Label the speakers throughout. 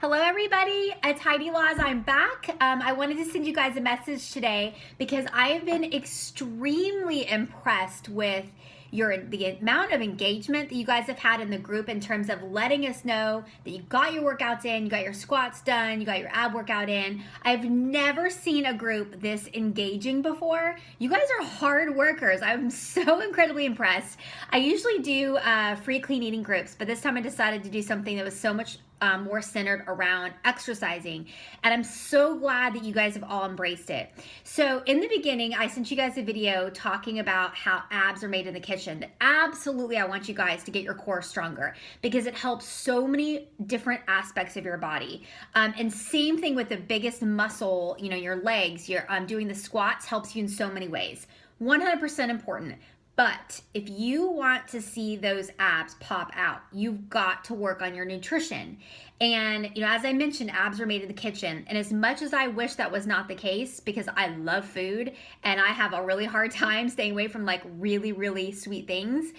Speaker 1: Hello everybody, it's Heidi Laws. I'm back. I wanted to send you guys a message today because I have been extremely impressed with the amount of engagement that you guys have had in the group in terms of letting us know that you got your workouts in, you got your squats done, you got your ab workout in. I've never seen a group this engaging before. You guys are hard workers. I'm so incredibly impressed. I usually do free clean eating groups, but this time I decided to do something that was so much more centered around exercising, and I'm so glad that you guys have all embraced it. So in the beginning, I sent you guys a video talking about how abs are made in the kitchen. Absolutely, I want you guys to get your core stronger because it helps so many different aspects of your body. And same thing with the biggest muscle, your legs. Your doing the squats helps you in so many ways. 100% important. But if you want to see those abs pop out, you've got to work on your nutrition. And, as I mentioned, abs are made in the kitchen. And as much as I wish that was not the case, because I love food and I have a really hard time staying away from like really, really sweet things,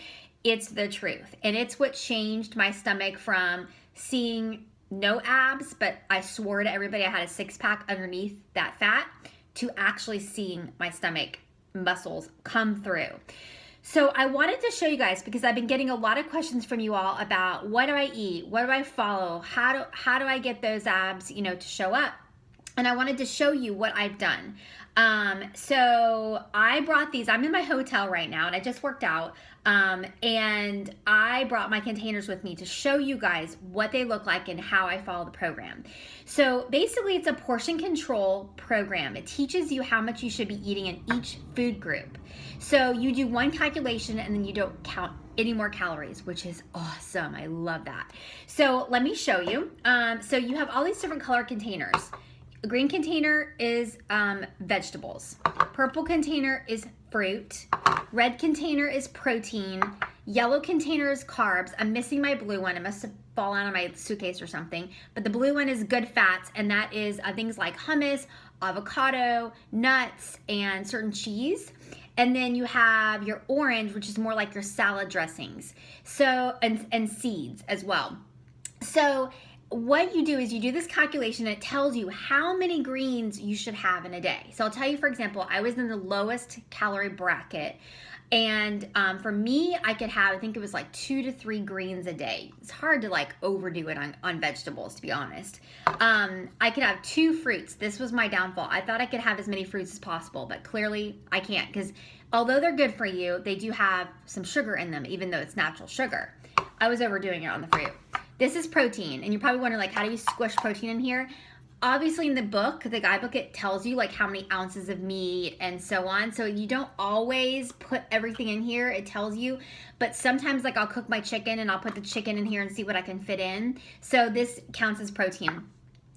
Speaker 1: it's the truth. And it's what changed my stomach from seeing no abs, but I swore to everybody I had a six-pack underneath that fat, to actually seeing my stomach muscles come through. So I wanted to show you guys because I've been getting a lot of questions from you all about what do I eat, what do I follow, how do I get those abs, to show up. And I wanted to show you what I've done. So I brought these. I'm in my hotel right now and I just worked out. And I brought my containers with me to show you guys what they look like and how I follow the program. So basically it's a portion control program. It teaches you how much you should be eating in each food group. So you do one calculation and then you don't count any more calories, which is awesome. I love that. So let me show you. So you have all these different color containers. A green container is vegetables. Purple container is fruit. Red container is protein. Yellow container is carbs. I'm missing my blue one. It must have fallen out of my suitcase or something. But the blue one is good fats, and that is things like hummus, avocado, nuts, and certain cheese. And then you have your orange, which is more like your salad dressings. So, and seeds as well. So what you do is you do this calculation and it tells you how many greens you should have in a day. So I'll tell you, for example, I was in the lowest calorie bracket. And for me, I could have, I think it was like 2 to 3 greens a day. It's hard to like overdo it on vegetables, to be honest. I could have 2 fruits. This was my downfall. I thought I could have as many fruits as possible, but clearly I can't because although they're good for you, they do have some sugar in them, even though it's natural sugar. I was overdoing it on the fruit. This is protein, and you're probably wondering, like, how do you squish protein in here? Obviously, in the book, the guidebook, it tells you, like, how many ounces of meat and so on. So you don't always put everything in here. It tells you. But sometimes, like, I'll cook my chicken, and I'll put the chicken in here and see what I can fit in. So this counts as protein.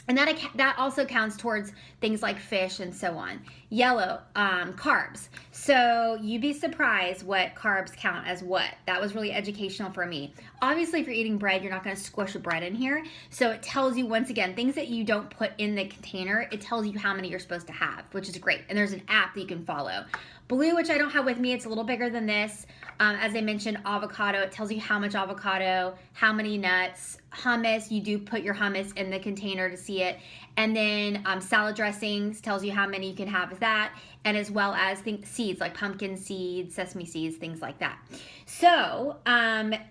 Speaker 1: And that also counts towards things like fish and so on. Yellow, carbs. So you'd be surprised what carbs count as what. That was really educational for me. Obviously, if you're eating bread, you're not going to squish a bread in here. So it tells you, once again, things that you don't put in the container, it tells you how many you're supposed to have, which is great. And there's an app that you can follow. Blue, which I don't have with me, it's a little bigger than this. As I mentioned, avocado, it tells you how much avocado, how many nuts. Hummus, you do put your hummus in the container to see it. And then salad dressings tells you how many you can have of that, and as well as seeds like pumpkin seeds, sesame seeds, things like that. So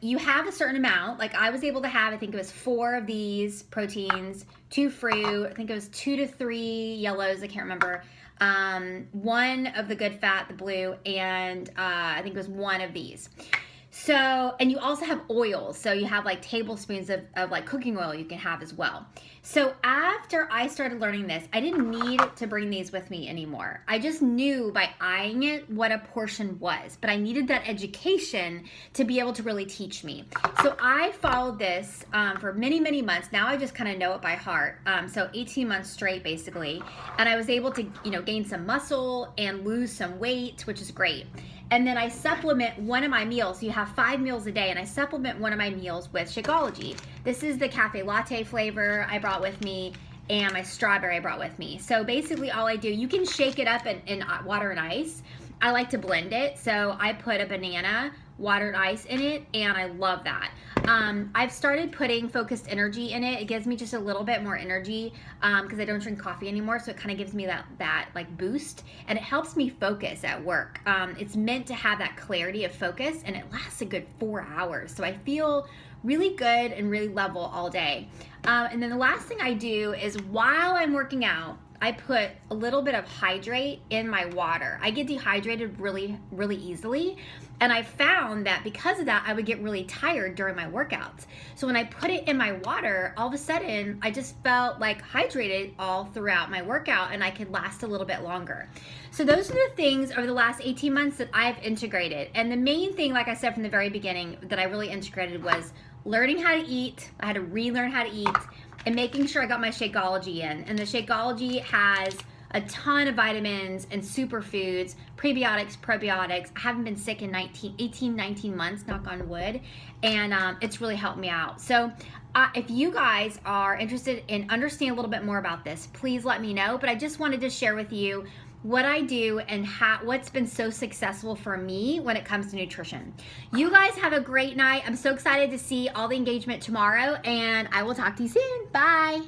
Speaker 1: you have a certain amount. Like I was able to have, I think it was 4 of these proteins, 2 fruit, I think it was 2 to 3 yellows, I can't remember. 1 of the good fat, the blue, and I think it was 1 of these. So, and you also have oils. So you have like tablespoons of like cooking oil you can have as well. So after I started learning this, I didn't need to bring these with me anymore. I just knew by eyeing it what a portion was, but I needed that education to be able to really teach me. So I followed this for many, many months. Now I just kind of know it by heart. So 18 months straight basically. And I was able to, gain some muscle and lose some weight, which is great. And then I supplement one of my meals. So you have 5 meals a day, and I supplement one of my meals with Shakeology. This is the cafe latte flavor I brought with me, and my strawberry I brought with me. So basically all I do, you can shake it up in water and ice. I like to blend it. So I put a banana, watered ice in it, and I love that. I've started putting Focused Energy in it. It gives me just a little bit more energy because I don't drink coffee anymore, so it kind of gives me that like boost, and it helps me focus at work. It's meant to have that clarity of focus, and it lasts a good 4 hours, so I feel really good and really level all day. And then the last thing I do is while I'm working out, I put a little bit of hydrate in my water. I get dehydrated really, really easily. And I found that because of that, I would get really tired during my workouts. So when I put it in my water, all of a sudden, I just felt like hydrated all throughout my workout, and I could last a little bit longer. So those are the things over the last 18 months that I've integrated. And the main thing, like I said from the very beginning, that I really integrated was learning how to eat. I had to relearn how to eat, and making sure I got my Shakeology in. And the Shakeology has a ton of vitamins and superfoods, prebiotics, probiotics. I haven't been sick in 18, 19 months, knock on wood, and it's really helped me out. So if you guys are interested in understanding a little bit more about this, please let me know. But I just wanted to share with you what I do and what's been so successful for me when it comes to nutrition. You guys have a great night. I'm so excited to see all the engagement tomorrow, and I will talk to you soon. Bye.